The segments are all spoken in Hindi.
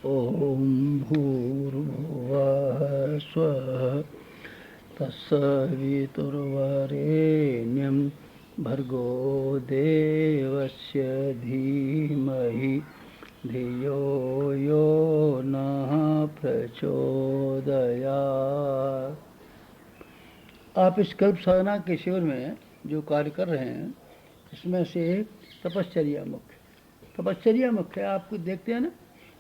ओम भूर्भुवः स्वः तत्सवितुर्वरेण्यं भर्गो देवस्य धीमहि धियो यो नः प्रचोदयात्। आप इस कल्प साधना के शिविर में जो कार्य कर रहे हैं इसमें से तपश्चर्या मुख्य, तपश्चर्या मुख्य है। आपको देखते हैं ना,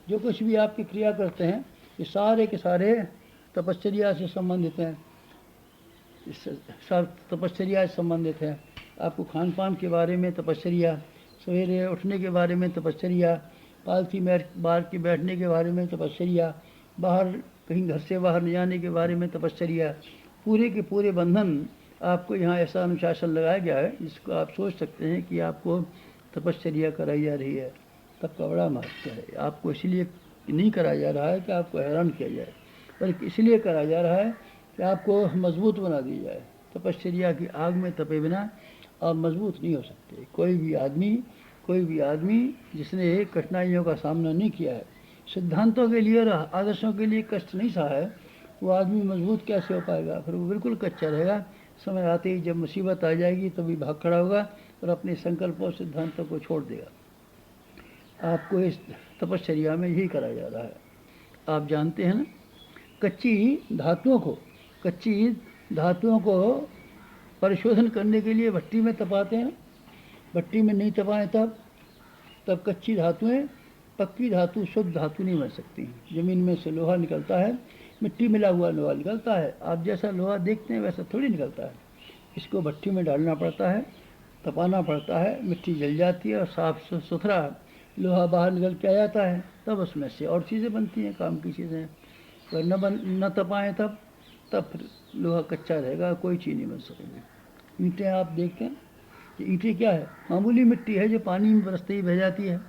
जो कुछ भी आपकी क्रिया करते हैं ये सारे के सारे तपश्चर्या से संबंधित हैं, सब तपश्चर्या से संबंधित है। आपको खान पान के बारे में तपश्चर्या, सवेरे उठने के बारे में तपश्चर्या, पालथी में बाहर के बैठने के बारे में तपश्चर्या, बाहर कहीं घर से बाहर न जाने के बारे में तपश्चर्या, पूरे के पूरे बंधन आपको यहाँ ऐसा अनुशासन लगाया गया है जिसको आप सोच सकते हैं कि आपको तपश्चर्या कराई जा रही है। तब का बड़ा महत्व है। आपको इसलिए नहीं कराया जा रहा है कि आपको हैरान किया जाए, बल्कि इसलिए कराया जा रहा है कि आपको मजबूत बना दी जाए। तपश्चर्या की आग में तपे बिना आप मजबूत नहीं हो सकते। कोई भी आदमी जिसने कठिनाइयों का सामना नहीं किया है, सिद्धांतों के लिए और आदर्शों के लिए कष्ट नहीं सहा है, वो आदमी मजबूत कैसे हो पाएगा? फिर वो बिल्कुल कच्चा रहेगा। समय आते ही जब मुसीबत आ जाएगी तभी भाग खड़ा होगा और अपने संकल्पों सिद्धांतों को छोड़ देगा। आपको इस तपश्चर्या में यही कराया जा रहा है। आप जानते हैं ना, कच्ची धातुओं को परिशोधन करने के लिए भट्टी में तपाते हैं। भट्टी में नहीं तपाएं तब कच्ची धातुएं पक्की धातु, शुद्ध धातु नहीं बन सकती। ज़मीन में से लोहा निकलता है, मिट्टी मिला हुआ लोहा निकलता है। आप जैसा लोहा देखते हैं वैसा थोड़ी निकलता है। इसको भट्टी में डालना पड़ता है, तपाना पड़ता है, मिट्टी जल जाती है और साफ सुथरा लोहा बाहर निकल के आ जाता है। तब उसमें से और चीज़ें बनती हैं, काम की चीज़ें। अगर न तपाएँ तब फिर लोहा कच्चा रहेगा, कोई चीज़ नहीं बन सकेगी। ईंटें आप देखते हैं, ये ईंटें क्या है? मामूली मिट्टी है जो पानी में बरसते ही बह जाती है,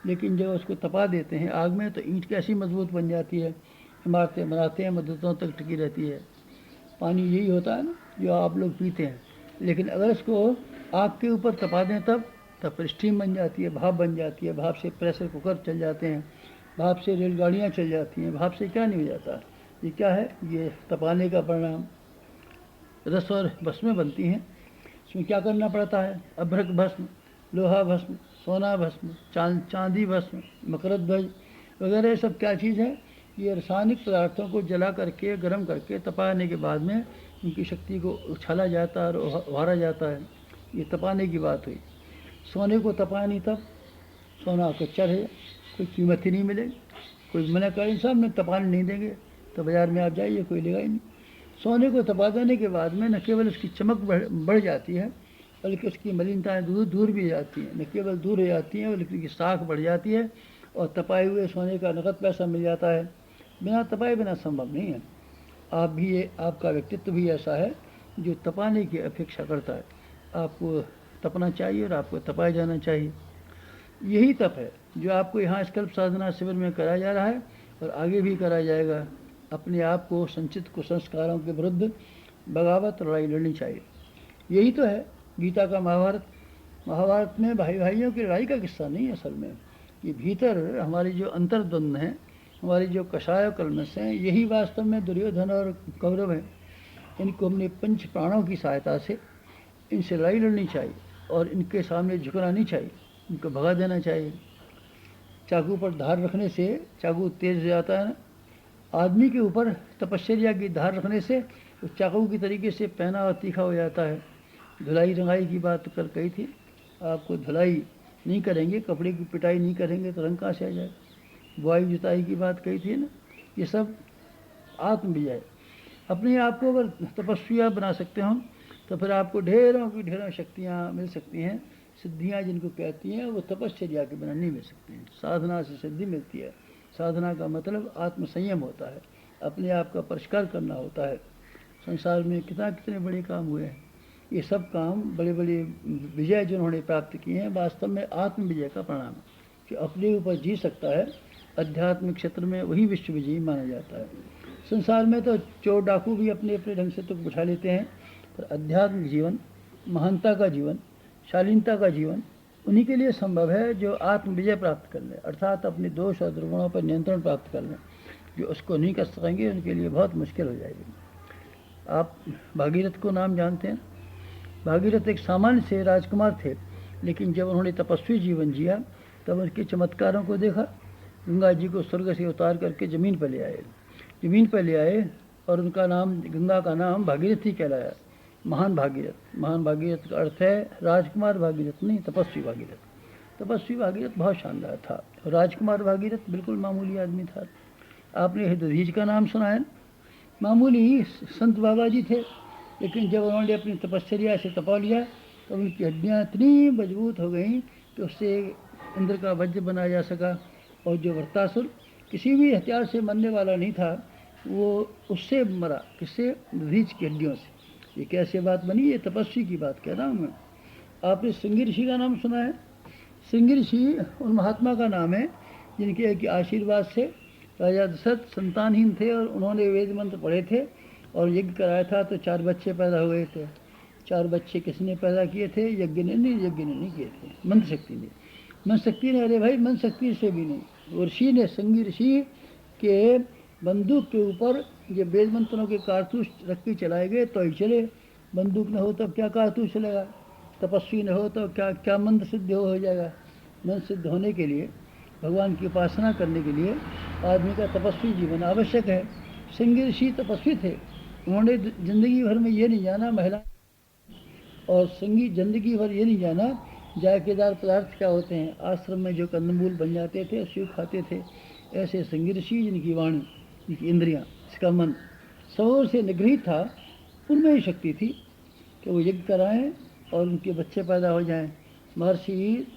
लेकिन जब उसको तपा देते हैं आग में तो ईंट कैसी मजबूत बन जाती है। इमारतें बनाते हैं, मददों तक टिकी रहती है। पानी यही होता है ना जो आप लोग पीते हैं, लेकिन अगर इसको आग के ऊपर तपा दें तब फिर स्टीम बन जाती है, भाप बन जाती है। भाप से प्रेशर कुकर चल जाते हैं, भाप से रेलगाड़ियाँ चल जाती हैं। भाप से क्या नहीं हो जाता? ये क्या है? ये तपाने का परिणाम। रस और भस्में बनती हैं। इसमें क्या करना पड़ता है? अभ्रक भस्म, लोहा भस्म, सोना भस्म, चांदी भस्म, मकरत ध्वज वगैरह सब क्या चीज़ है? ये रासायनिक पदार्थों को जला करके, गर्म करके, तपाने के बाद में उनकी शक्ति को उछाला जाता है और उभारा जाता है। ये तपाने की बात हुई। सोने को तपाया नहीं तब सोना कच्चा रहे, कोई कीमत ही नहीं मिलेगी। कोई मना करें साहब मैं तपाने नहीं देंगे, तो बाज़ार में आप जाइए, कोई लेगा ही नहीं। सोने को तपा देने के बाद में न केवल उसकी चमक बढ़ जाती है, बल्कि उसकी मलिनताएँ दूर भी जाती हैं। न केवल दूर हो जाती हैं बल्कि उसकी साख बढ़ जाती है और तपाए हुए सोने का नकद पैसा मिल जाता है। बिना तपाए बिना संभव नहीं है। आपका व्यक्तित्व भी ऐसा है जो तपाने की अपेक्षा करता है। आपको तपना चाहिए और आपको तपाया जाना चाहिए। यही तप है जो आपको यहाँ स्कल्प साधना शिविर में कराया जा रहा है और आगे भी कराया जाएगा। अपने आप को संचित कुसंस्कारों के विरुद्ध बगावत लड़ाई लड़नी चाहिए। यही तो है गीता का महाभारत में भाई भाइयों की लड़ाई का किस्सा नहीं है। असल में ये भीतर हमारी जो अंतर्द्वंद हैं, हमारी जो कषाय कलमश हैं, यही वास्तव में दुर्योधन और कौरव हैं। इनको अपने पंच प्राणों की सहायता से इनसे लड़ाई लड़नी चाहिए और इनके सामने झुकना नहीं चाहिए, इनको भगा देना चाहिए। चाकू पर धार रखने से चाकू तेज हो जाता है ना। आदमी के ऊपर तपश्चर्या की धार रखने से उस चाकू की तरीके से पहना और तीखा हो जाता है। धुलाई रंगाई की बात कर कही थी। आपको धुलाई नहीं करेंगे, कपड़े की पिटाई नहीं करेंगे तो रंग कहाँ से आ जाए? बुआई जुताई की बात कही थी ना। ये सब आत्म विजय। अपने आप को अगर तपस्विया बना सकते हो तो फिर आपको ढेरों की ढेरों शक्तियाँ मिल सकती हैं। सिद्धियाँ जिनको कहती हैं वो तपश्चर्या के बिना नहीं मिल सकती हैं। साधना से सिद्धि मिलती है। साधना का मतलब आत्म संयम होता है, अपने आप का परिष्कार करना होता है। संसार में कितने बड़े काम हुए हैं। ये सब काम बड़े बड़े विजय जिन्होंने प्राप्त किए हैं वास्तव में आत्म विजय का परिणाम है। कि अपने ऊपर जी सकता है, आध्यात्मिक क्षेत्र में वही विश्व विजयी माना जाता है। संसार में तो चोर डाकू भी अपने अपने ढंग से तो बिठा लेते हैं, पर आध्यात्मिक जीवन, महानता का जीवन, शालीनता का जीवन, उन्हीं के लिए संभव है जो आत्म विजय प्राप्त कर लें, अर्थात अपने दोष और दुर्गुणों पर नियंत्रण प्राप्त कर लें। जो उसको नहीं कर सकेंगे उनके लिए बहुत मुश्किल हो जाएगी। आप भागीरथ को नाम जानते हैं। भागीरथ एक सामान्य से राजकुमार थे, लेकिन जब उन्होंने तपस्वी जीवन जिया तब उनके चमत्कारों को देखा। गंगा जी को स्वर्ग से उतार करके ज़मीन पर ले आए और उनका नाम, गंगा का नाम भागीरथ ही कहलाया। महान भागीरथ का अर्थ है राजकुमार भागीरथ नहीं, तपस्वी भागीरथ। तपस्वी भागीरथ बहुत शानदार था। राजकुमार भागीरथ बिल्कुल मामूली आदमी था। आपने दधीच का नाम सुना है। मामूली संत बाबा जी थे, लेकिन जब उन्होंने अपनी तपस्या से तपा लिया तो उनकी हड्डियाँ इतनी मजबूत हो गई कि उससे इंद्र का वज्र बनाया जा सका। और जो वृत्तासुर किसी भी हथियार से मरने वाला नहीं था, वो उससे मरा। किससे? दधीच की हड्डियों से। ये कैसे बात बनी? ये तपस्वी की बात कह रहा हूँ मैं। आपने श्रृंगी ऋषि का नाम सुना है। श्रृंगी ऋषि उन महात्मा का नाम है जिनके आशीर्वाद से राजा दशरथ संतानहीन थे और उन्होंने वेद मंत्र पढ़े थे और यज्ञ कराया था, तो 4 बच्चे पैदा हुए थे। 4 बच्चे किसने पैदा किए थे? यज्ञ ने नहीं किए थे, मंत्र शक्ति ने। मंत्र शक्ति ने, अरे भाई मंत्र शक्ति से भी नहीं, ऋषि ने, श्रृंगी ऋषि के बंदूक के ऊपर ये वेद मंत्रों के कारतूस रख के चलाए गए तो ही चले। बंदूक न हो तो क्या कारतूस चलेगा? तपस्वी न हो तो क्या मंत्र सिद्ध हो जाएगा? मंत्र सिद्ध होने के लिए, भगवान की उपासना करने के लिए आदमी का तपस्वी जीवन आवश्यक है। श्रृंगी ऋषि तपस्वी थे। उन्होंने जिंदगी भर में ये नहीं जाना महिला और श्रृंगी जिंदगी भर ये नहीं जाना जायकेदार पदार्थ क्या होते हैं। आश्रम में जो कंदमूल बन जाते थे उसी को खाते थे। ऐसे श्रृंगी ऋषि जिनकी वाणी, जिनकी इंद्रियां, इसका मन सबों से निगृहित था, उनमें ही शक्ति थी कि वो यज्ञ कराएं और उनके बच्चे पैदा हो जाएं। महर्षि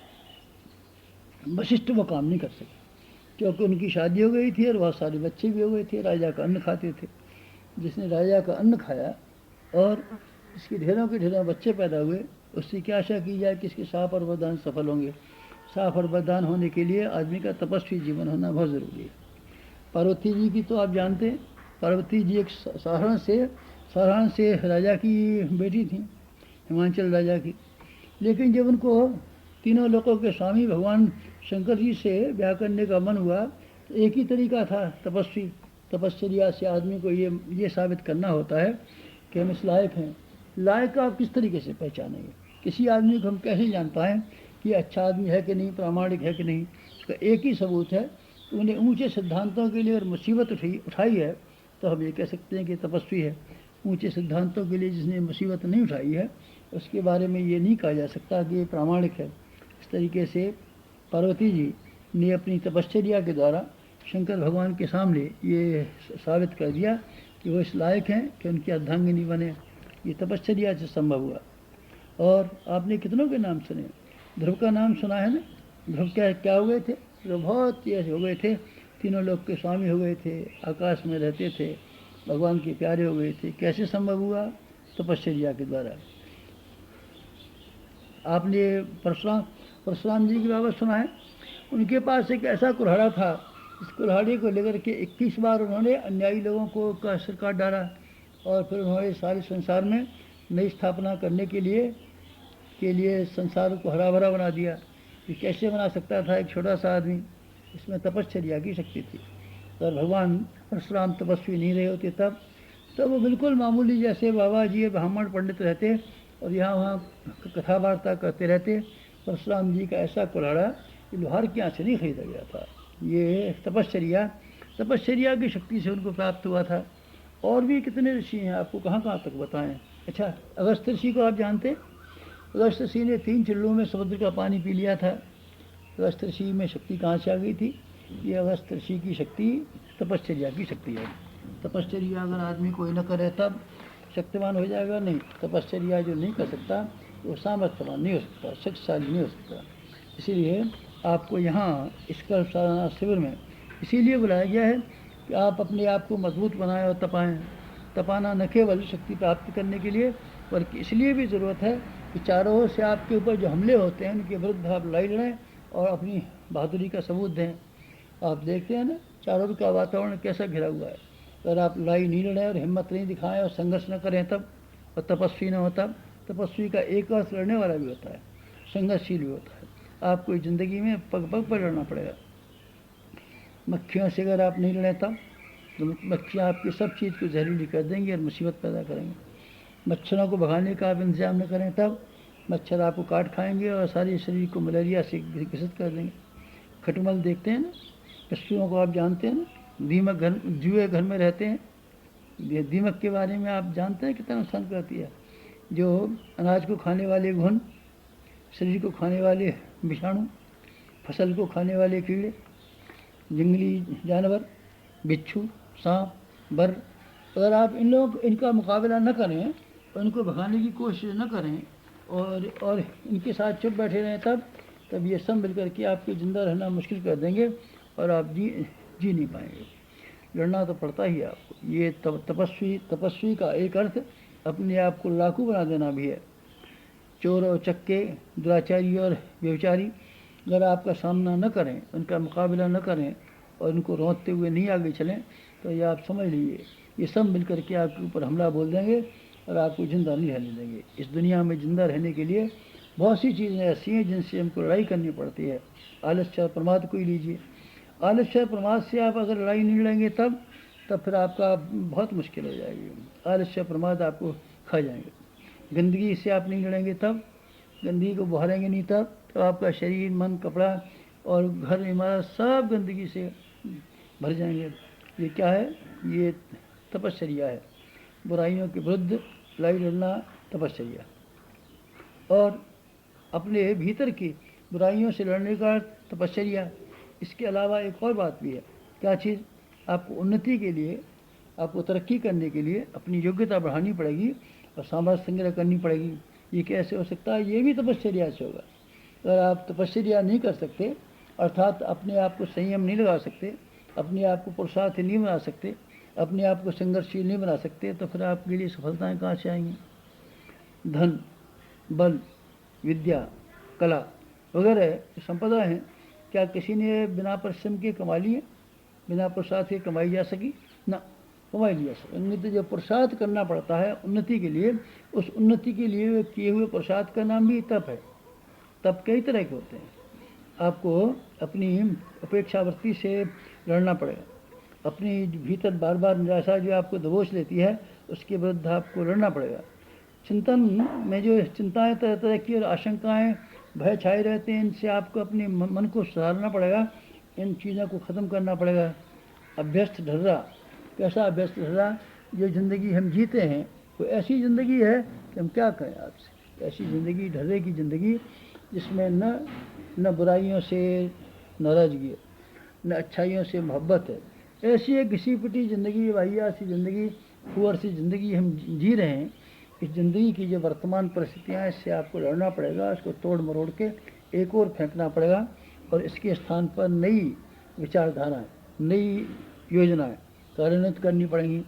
वशिष्ठ वो काम नहीं कर सके क्योंकि उनकी शादी हो गई थी और बहुत सारे बच्चे भी हो गए थे। राजा का अन्न खाते थे। जिसने राजा का अन्न खाया और इसके ढेरों के ढेरों बच्चे पैदा हुए, उससे क्या आशा की जाए कि इसके साफ और वरदान सफल होंगे? साफ और वरदान होने के लिए आदमी का तपस्वी जीवन होना बहुत ज़रूरी है। पार्वती जी की तो आप जानते हैं। पार्वती जी एक साधारण से राजा की बेटी थी, हिमाचल राजा की। लेकिन जब उनको तीनों लोकों के स्वामी भगवान शंकर जी से ब्याह करने का मन हुआ तो एक ही तरीका था तपस्या से आदमी को ये साबित करना होता है कि हम इस लायक हैं। लायक आप किस तरीके से पहचानेंगे? किसी आदमी को हम कैसे जान पाएँ कि अच्छा आदमी है कि नहीं, प्रामाणिक है कि नहीं? इसका एक ही सबूत है कि उन्हें ऊंचे सिद्धांतों के लिए और मुसीबत उठाई है तो हम ये कह सकते हैं कि तपस्वी है। ऊंचे सिद्धांतों के लिए जिसने मुसीबत नहीं उठाई है उसके बारे में ये नहीं कहा जा सकता कि ये प्रामाणिक है। इस तरीके से पार्वती जी ने अपनी तपश्चर्या के द्वारा शंकर भगवान के सामने ये साबित कर दिया कि वो इस लायक हैं कि उनकी अर्धांगिनी बने। ये तपश्चर्या से संभव हुआ। और आपने कितनों के नाम सुने? ध्रुव का नाम सुना है ना। ध्रुव क्या हो गए थे? ध्रुव बहुत ऐसे हो गए थे, तीनों लोक के स्वामी हो गए थे, आकाश में रहते थे, भगवान के प्यारे हो गए थे। कैसे संभव हुआ? तपश्चर्या के द्वारा। आपने परशुराम जी की बाबत सुना है। उनके पास एक ऐसा कुल्हाड़ा था, इस कुल्हाड़े को लेकर के 21 बार उन्होंने अन्यायी लोगों को का सिर काट डाला और फिर उन्होंने सारे संसार में नई स्थापना करने के लिए संसार को हरा भरा बना दिया। ये कैसे बना सकता था एक छोटा सा आदमी? इसमें तपश्चर्या की शक्ति थी। अगर भगवान परशुराम तपस्वी नहीं रहे होते तब वो बिल्कुल मामूली जैसे बाबा जी ब्राह्मण पंडित रहते और यहाँ वहाँ कथा वार्ता करते रहते। परशुराम जी का ऐसा कुल्हाड़ा लोहार के यहाँ से नहीं खरीदा गया था। ये तपश्चर्या की शक्ति से उनको प्राप्त हुआ था। और भी कितने ऋषि हैं, आपको कहाँ कहाँ तक बताएं। अच्छा, अगस्त ऋषि को आप जानते? अगस्त ऋषि ने 3 चिल्लों में समुद्र का पानी पी लिया था। अगस्त ऋषि में शक्ति कहाँ से आ गई थी? ये अगस्त ऋषि की शक्ति तपश्चर्या की शक्ति है। तपश्चर्या अगर आदमी कोई न करे तब शक्तिमान हो जाएगा? नहीं। तपश्चर्या जो नहीं कर सकता वो सामर्थ्यवान नहीं हो सकता, शक्तिशाली नहीं हो सकता। इसीलिए आपको यहाँ इस कल्प साधना शिविर में इसीलिए बुलाया गया है कि आप अपने आप को मजबूत बनाएं और तपाएं। तपाना न केवल शक्ति प्राप्त करने के लिए बल्कि इसलिए भी ज़रूरत है कि चारों ओर से आपके ऊपर जो हमले होते हैं उनके विरुद्ध आप लड़ाई लड़ें और अपनी बहादुरी का सबूत दें। आप देखते हैं ना चारों का वातावरण कैसा घिरा हुआ है। अगर आप लड़ाई नहीं लड़ें और हिम्मत नहीं दिखाएं और संघर्ष न करें तब, और तपस्वी न हो तब। तपस्वी का एक अर्थ लड़ने वाला भी होता है, संघर्षशील भी होता है। आपको ज़िंदगी में पग पग पर लड़ना पड़ेगा। मक्खियों से अगर आप नहीं लड़ें तब तो मक्खियाँ आपकी सब चीज़ को जहरीली कर देंगी और मुसीबत पैदा करेंगे। मच्छरों को भगाने का आप इंतजाम न करें तब मच्छर आपको काट खाएंगे और सारे शरीर को मलेरिया से ग्रसित कर देंगे। खटमल देखते हैं ना, पशुओं को आप जानते हैं ना, दीमक घर जुए घर में रहते हैं। ये दीमक के बारे में आप जानते हैं कितना नुकसान करती है। जो अनाज को खाने वाले घुन, शरीर को खाने वाले विषाणु, फसल को खाने वाले कीड़े, जंगली जानवर, बिच्छू, सांप, बर, अगर आप इनका मुकाबला न करें और इनको भगाने की कोशिश न करें और इनके साथ चुप बैठे रहें तब ये सब मिल करके आपके ज़िंदा रहना मुश्किल कर देंगे और आप जी नहीं पाएंगे। लड़ना तो पड़ता ही है आपको। ये तपस्वी का एक अर्थ अपने आप को लाखू बना देना भी है। चोर और चक्के, दुराचारी और व्यभिचारी अगर आपका सामना न करें, उनका मुकाबला न करें और उनको रोकते हुए नहीं आगे चलें तो ये आप समझ लीजिए ये सब मिल करके आपके ऊपर हमला बोल देंगे और आपको ज़िंदा नहीं रहने देंगे। इस दुनिया में ज़िंदा रहने के लिए बहुत सी चीज़ें ऐसी हैं जिनसे हमको लड़ाई करनी पड़ती है। आलस्य और प्रमाद को ही लीजिए। आलस्य और प्रमाद से आप अगर लड़ाई नहीं लड़ेंगे तब फिर आपका बहुत मुश्किल हो जाएगी। आलस्य और प्रमाद आपको खा जाएंगे। गंदगी से आप नहीं लड़ेंगे तब, गंदगी को बहारेंगे नहीं तब आपका शरीर, मन, कपड़ा और घर, इमारत सब गंदगी से भर जाएंगे। ये क्या है? ये तपश्चर्या है। बुराइयों के विरुद्ध लड़ाई लड़ना तपश्चर्या। और अपने भीतर की बुराइयों से लड़ने का तपश्चर्या। इसके अलावा एक और बात भी है। क्या चीज़? आपको उन्नति के लिए, आपको तरक्की करने के लिए अपनी योग्यता बढ़ानी पड़ेगी और सामर्थ्य संग्रह करनी पड़ेगी। ये कैसे हो सकता है? ये भी तपश्चर्या से होगा। अगर आप तपश्चर्या नहीं कर सकते, अर्थात अपने आप को संयम नहीं लगा सकते, अपने आप को पुरुषार्थ नहीं बना सकते, अपने आप को संघर्षशील नहीं बना सकते, तो फिर आपके लिए सफलताएं कहाँ से आएंगी? धन, बल, विद्या, कला वगैरह संपदा हैं, क्या किसी ने बिना परिश्रम के कमा ली है? बिना पुरुषार्थ के कमाई जा सकी? ना, कमाई नहीं जा सकी। उन्नति जो पुरुषार्थ करना पड़ता है उन्नति के लिए, उस उन्नति के लिए किए हुए पुरुषार्थ का नाम भी तप है। तप कई तरह के होते हैं। आपको अपनी अपेक्षावृत्ति से लड़ना पड़ेगा। अपनी भीतर बार बार निराशा जो आपको दबोच लेती है उसके विरुद्ध आपको लड़ना पड़ेगा। चिंतन में जो चिंताएं तरह तरह की और आशंकाएं, भय छाए रहते हैं, इनसे आपको अपने मन को सुधारना पड़ेगा। इन चीज़ों को ख़त्म करना पड़ेगा। अभ्यस्त ढर्रा। कैसा अभ्यस्त ढर्रा? जो ज़िंदगी हम जीते हैं वो ऐसी ज़िंदगी है कि हम क्या करें आपसे। ऐसी ज़िंदगी, ढर्रे की ज़िंदगी जिसमें न बुराइयों से नाराज़गी है, न अच्छाइयों से मोहब्बत है। ऐसी एक घिसी पिटी ज़िंदगी, वाहिया सी ज़िंदगी, कुंवर सी ज़िंदगी हम जी रहे हैं। इस ज़िंदगी की जो वर्तमान परिस्थितियाँ हैं इससे आपको लड़ना पड़ेगा। इसको तोड़ मरोड़ के एक और फेंकना पड़ेगा और इसके स्थान पर नई विचारधाराएँ, नई योजनाएँ कार्यान्वित करनी पड़ेंगी।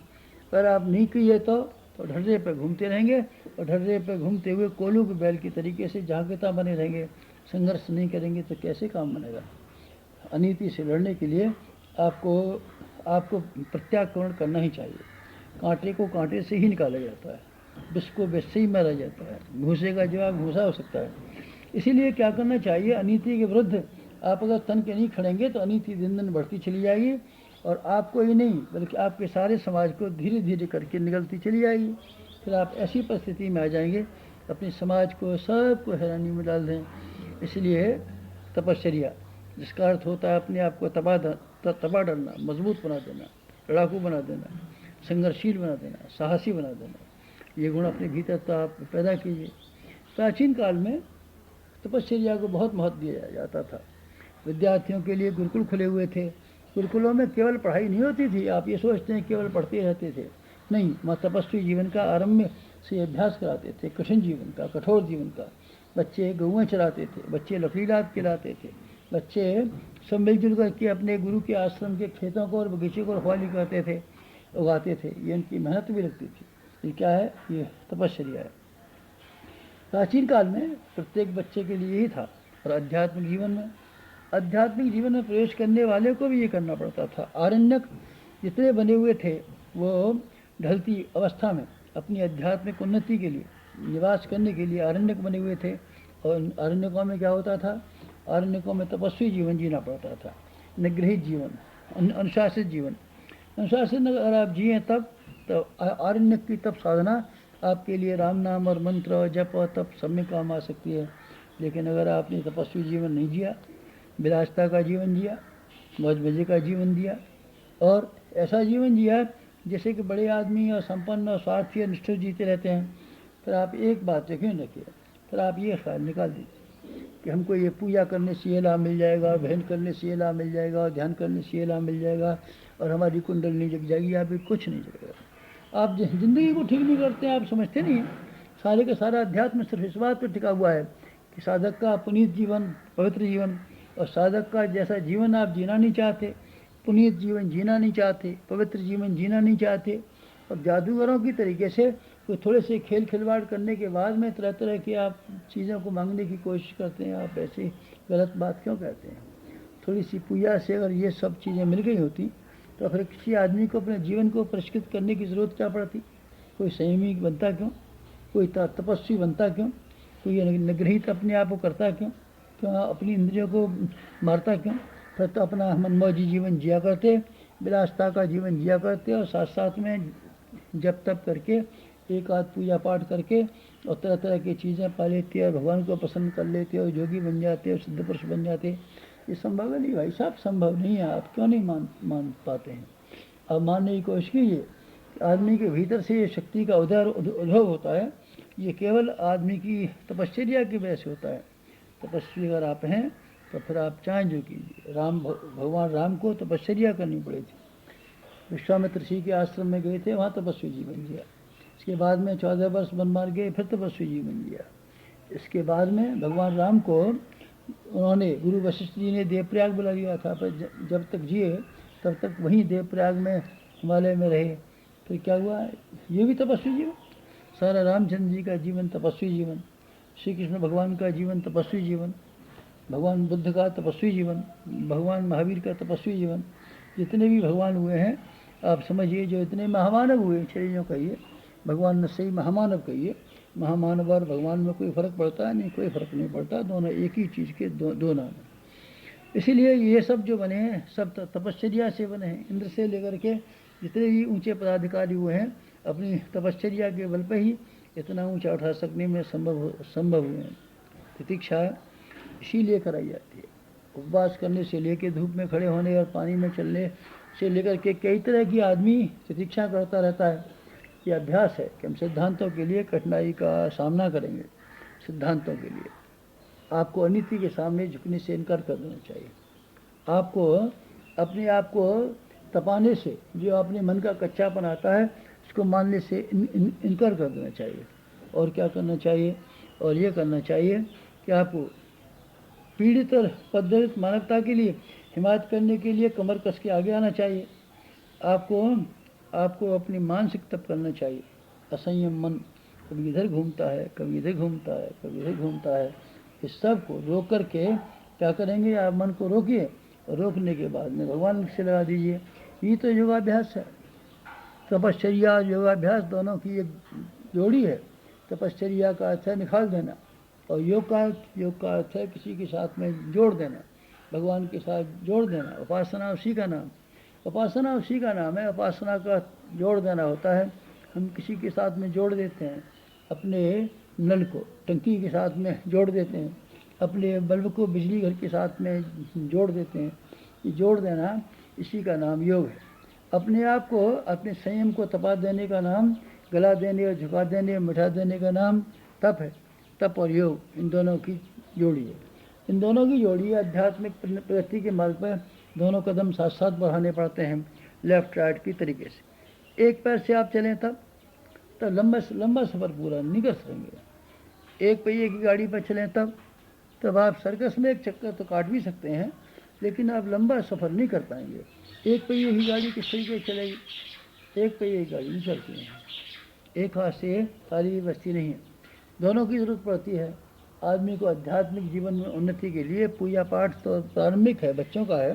अगर आप नहीं किए तो ढर्रे पर घूमते रहेंगे और ढर्रे पर घूमते हुए कोल्हू के बैल की तरीके से झांकता बने रहेंगे। संघर्ष नहीं करेंगे तो कैसे काम बनेगा? अनीति से लड़ने के लिए आपको प्रत्याक्रमण करना ही चाहिए। कांटे को कांटे से ही निकाला जाता है, विष को विष से ही मारा जाता है। भूसे का जवाब भूसा हो सकता है। इसीलिए क्या करना चाहिए? अनीति के विरुद्ध आप अगर तन के नहीं खड़ेंगे तो अनीति दिन दिन बढ़ती चली जाएगी और आपको ही नहीं बल्कि आपके सारे समाज को धीरे धीरे करके निगलती चली जाएगी। फिर आप ऐसी परिस्थिति में आ जाएंगे अपने समाज को, सबको हैरानी में डाल दें। इसलिए तपश्चर्या, जिसका अर्थ होता है अपने आप को तबा डालना, मजबूत बना देना, लड़ाकू बना देना, संघर्षशील बना देना, साहसी बना देना, ये गुण अपने भीतर तो आप पैदा कीजिए। प्राचीन काल में तपश्चर्या को बहुत महत्व दिया जाता था। विद्यार्थियों के लिए गुरुकुल खुले हुए थे। गुरुकुलों में केवल पढ़ाई नहीं होती थी। आप ये सोचते हैं केवल पढ़ते रहते थे, नहीं, वहाँ तपस्वी जीवन का आरंभ से अभ्यास कराते थे, कठिन जीवन का, कठोर जीवन का। बच्चे गौएँ चराते थे, बच्चे लकड़ी लाद के लाते थे, बच्चे सब मिलजुल करके अपने गुरु के आश्रम के खेतों को और बगीचे को रखवाली करते थे, उगाते थे। ये इनकी मेहनत भी लगती थी। ये क्या है? ये तपश्चर्या है। प्राचीन काल में प्रत्येक बच्चे के लिए ही था। और आध्यात्मिक जीवन में प्रवेश करने वाले को भी ये करना पड़ता था। आरण्यक जितने बने हुए थे वो ढलती अवस्था में अपनी आध्यात्मिक उन्नति के लिए, निवास करने के लिए आरण्यक बने हुए थे। और आरण्यकों में क्या होता था? आरण्यकों में तपस्वी जीवन जीना पड़ता था, निगृहित जीवन, अनुशासित जीवन। अनुशासित अगर आप जिए तब तो आरण्यक की तप साधना आपके लिए राम नाम और मंत्र और जप और तप सब में काम आ सकती है। लेकिन अगर आपने तपस्वी जीवन नहीं जिया, विलासता का जीवन जिया, मौज मजे का जीवन दिया और ऐसा जीवन जिया जैसे कि बड़े आदमी और संपन्न और स्वार्थी और निष्ठुर जीते रहते हैं, फिर आप एक बात यकीन रखिए, फिर आप ये ख्याल निकाल दीजिए कि हमको ये पूजा करने से ये लाभ मिल जाएगा, भजन करने से ये लाभ मिल जाएगा, और ध्यान करने से ये लाभ मिल जाएगा और हमारी कुंडली जग जाएगी। यहाँ पे कुछ नहीं जगेगा। आप ज़िंदगी को ठीक नहीं करते हैं, आप समझते नहीं हैं। सारे का सारा अध्यात्म सिर्फ इस बात पर टिका हुआ है कि साधक का पुनीत जीवन, पवित्र जीवन, और साधक का जैसा जीवन आप जीना नहीं चाहते, पुनीत जीवन जीना नहीं चाहते, पवित्र जीवन जीना नहीं चाहते, और जादूगरों की तरीके से कोई थोड़े से खेल खिलवाड़ करने के बाद में तरह तरह की आप चीज़ों को मांगने की कोशिश करते हैं। आप ऐसी गलत बात क्यों कहते हैं? थोड़ी सी पूजा से अगर ये सब चीज़ें मिल गई होती तो फिर किसी आदमी को अपने जीवन को परिष्कृत करने की ज़रूरत क्या पड़ती? कोई संयमी बनता क्यों? कोई तपस्वी बनता क्यों? कोई निगृहित अपने आप को करता क्यों? क्यों अपनी इंद्रियों को मारता क्यों? फिर तो अपना मनमौजी जीवन जिया करते, विलासता का जीवन जिया करते, और साथ साथ में जप तप करके, एक आध पूजा पाठ करके और तरह तरह की चीज़ें पा लेते और भगवान को पसंद कर लेते और योगी बन जाते और सिद्ध पुरुष बन जाते। ये संभव है नहीं भाई साहब, संभव नहीं है। आप क्यों नहीं मान पाते हैं? आप मानने की कोशिश कीजिए। आदमी के भीतर से ये शक्ति का उद्भव होता है, ये केवल आदमी की तपश्चर्या की वजह से होता है। तपस्वी अगर आप हैं तो फिर आप चाहें जो कीजिए। भगवान राम को तपश्चर्या करनी पड़ी थी। विश्वामित्र ऋषि के आश्रम में गए थे, वहाँ तपस्वी जीवन जिया। इसके बाद में 14 वर्ष वनवास गए, फिर तपस्वी जीवन जिया। इसके बाद में भगवान राम को उन्होंने, गुरु वशिष्ठ जी ने देवप्रयाग बुला लिया था, पर जब तक जिए तब तक वहीं देवप्रयाग में हिमालय में रहे। फिर क्या हुआ? ये भी तपस्वी जीवन। सारा रामचंद्र जी का जीवन तपस्वी जीवन, श्री कृष्ण भगवान का जीवन तपस्वी जीवन, भगवान बुद्ध का तपस्वी जीवन, भगवान महावीर का तपस्वी जीवन। जितने भी भगवान हुए हैं आप समझिए, जो इतने महामानव हुए, चलिए कहिए भगवान ने सही महामानव कहिए। महामानव और भगवान में कोई फ़र्क पड़ता है? नहीं, कोई फ़र्क नहीं पड़ता। दोनों एक ही चीज़ के दो नाम हैं। इसीलिए ये सब जो बने हैं सब तपश्चर्या से बने हैं। इंद्र से लेकर के जितने भी ऊंचे पदाधिकारी हुए हैं अपनी तपश्चर्या के बल पर ही इतना ऊंचा उठा सकने में संभव हुए हैं। प्रतीक्षा इसीलिए कराई जाती है। उपवास करने से लेकर धूप में खड़े होने और पानी में चलने से लेकर के कई तरह की आदमी प्रतीक्षा करता रहता है। ये अभ्यास है कि हम सिद्धांतों के लिए कठिनाई का सामना करेंगे। सिद्धांतों के लिए आपको अनिति के सामने झुकने से इनकार कर देना चाहिए। आपको अपने आप को तपाने से, जो अपने मन का कच्चापन आता है इसको मानने से इनकार कर देना चाहिए। और क्या करना चाहिए? और ये करना चाहिए कि आपको पीड़ित और पद्धत मानवता के लिए हिमायत करने के लिए कमर कस के आगे आना चाहिए। आपको अपनी मानसिक तप करना चाहिए। असंयम मन कभी इधर घूमता है, कभी इधर घूमता है, कभी इधर घूमता है। इस सब को रोक करके क्या करेंगे? आप मन को रोकिए, रोकने के बाद में भगवान से लगा दीजिए। ये तो योगाभ्यास है। तपश्चर्या और योगाभ्यास दोनों की एक जोड़ी है। तपश्चर्या का अर्थ है निकाल देना, और योग का अर्थ है किसी के साथ में जोड़ देना, भगवान के साथ जोड़ देना। उपासना उसी का नाम है। उपासना का जोड़ देना होता है। हम किसी के साथ में जोड़ देते हैं, अपने नल को टंकी के साथ में जोड़ देते हैं, अपने बल्ब को बिजली घर के साथ में जोड़ देते हैं। ये जोड़ देना, इसी का नाम योग है। अपने आप को, अपने संयम को तपा देने का नाम, गला देने और झुका देने और मिटा देने का नाम तप है। तप और योग इन दोनों की जोड़ी है। इन दोनों की जोड़ी आध्यात्मिक प्रगति के मार्ग पर दोनों कदम साथ साथ बढ़ाने पड़ते हैं, लेफ्ट राइट की तरीके से। एक पैर से आप चलें तब लंबा सफ़र पूरा नहीं कर सकेंगे। एक पहिए की गाड़ी पर चलें तब आप सर्कस में एक चक्कर तो काट भी सकते हैं, लेकिन आप लंबा सफ़र नहीं कर पाएंगे। एक पहिए की गाड़ी किस तरीके से चलेगी? एक पहिए की गाड़ी नहीं चलती है। एक हाथ से सारी बस्ती नहीं है। दोनों की ज़रूरत पड़ती है। आदमी को आध्यात्मिक जीवन में उन्नति के लिए पूजा पाठ तो प्रारंभिक है, बच्चों का है,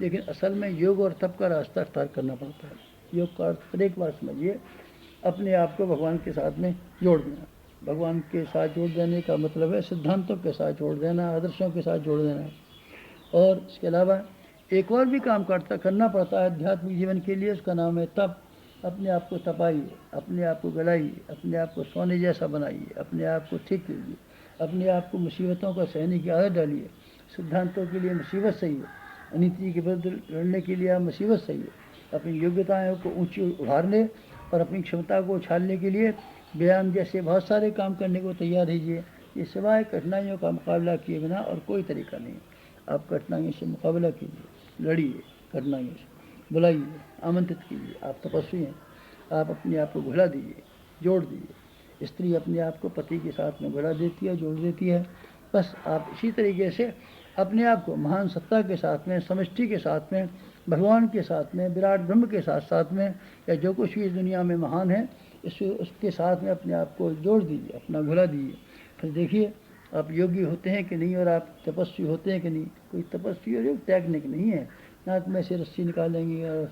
लेकिन असल में योग और तप का रास्ता अख्तियार करना पड़ता है। योग का अर्थ एक बार समझिए, अपने आप को भगवान के साथ में जोड़ देना। भगवान के साथ जोड़ देने का मतलब है सिद्धांतों के साथ जोड़ देना, आदर्शों के साथ जोड़ देना। और इसके अलावा एक और भी काम करना पड़ता है आध्यात्मिक जीवन के लिए, उसका नाम है तप। अपने आप को तपाइए, अपने आप को गलाइए, अपने आप को सोने जैसा बनाइए, अपने आप को ठीक कीजिए, अपने आप को मुसीबतों का सहने की आदत डालिए। सिद्धांतों के लिए मुसीबत सही है, अनीति के विरुद्ध लड़ने के लिए आप मुसीबत सही है। अपनी योग्यताओं को ऊंची उभारने और अपनी क्षमता को उछालने के लिए व्यायाम जैसे बहुत सारे काम करने को तैयार रहिए। ये सिवाय कठिनाइयों का मुकाबला किए बिना और कोई तरीका नहीं। आप कठिनाइयों से मुकाबला कीजिए, लड़िए कठिनाइयों से, बुलाइए, आमंत्रित कीजिए। आप तपस्वी हैं, आप अपने आप को घुला दीजिए, जोड़ दीजिए। स्त्री अपने आप को पति के साथ में घुला देती है, जोड़ देती है। बस आप इसी तरीके से अपने आप को महान सत्ता के साथ में, समष्टि के साथ में, भगवान के साथ में, विराट ब्रह्म के साथ साथ में, या जो कुछ भी इस दुनिया में महान है उसके साथ में अपने आप को जोड़ दीजिए, अपना घुला दीजिए। फिर देखिए आप योगी होते हैं कि नहीं और आप तपस्वी होते हैं कि नहीं। कोई तपस्वी और टेक्निक नहीं है, नाक में से रस्सी निकालेंगे और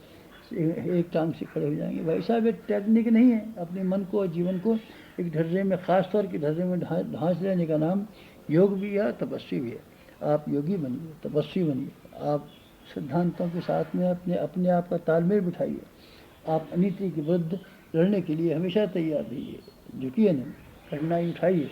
एक टांग से खड़े हो जाएंगे। भाई साहब ये टेक्निक नहीं है। अपने मन को और जीवन को एक ढर्रे में, खास तौर के ढर्रे में ढांस लेने का नाम योग भी है, तपस्वी भी है। आप योगी बनिए, तपस्वी बनिए। आप सिद्धांतों के साथ में अपने आप का तालमेल बिठाइए। आप अनीति के विरुद्ध लड़ने के लिए हमेशा तैयार रहिए, झुकिए नहीं, कठिनाई उठाइए,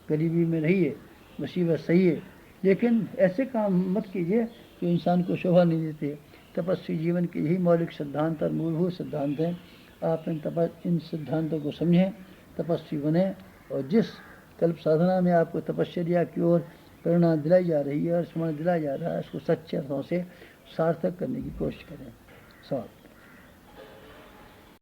गरीबी में रहिए, मुसीबत सहिए, लेकिन ऐसे काम मत कीजिए जो इंसान को शोभा नहीं देते। तपस्वी जीवन के यही मौलिक सिद्धांत और मूलभूत सिद्धांत हैं। आप इन सिद्धांतों को समझें, तपस्वी बने, और जिस कल्प साधना में आपको तपश्चर्या की ओर प्रेरणा दिलाई जा रही है और स्मरण दिलाया जा रहा है, उसको सच्चे अर्थों से सार्थक करने की कोशिश करें। समाप्त।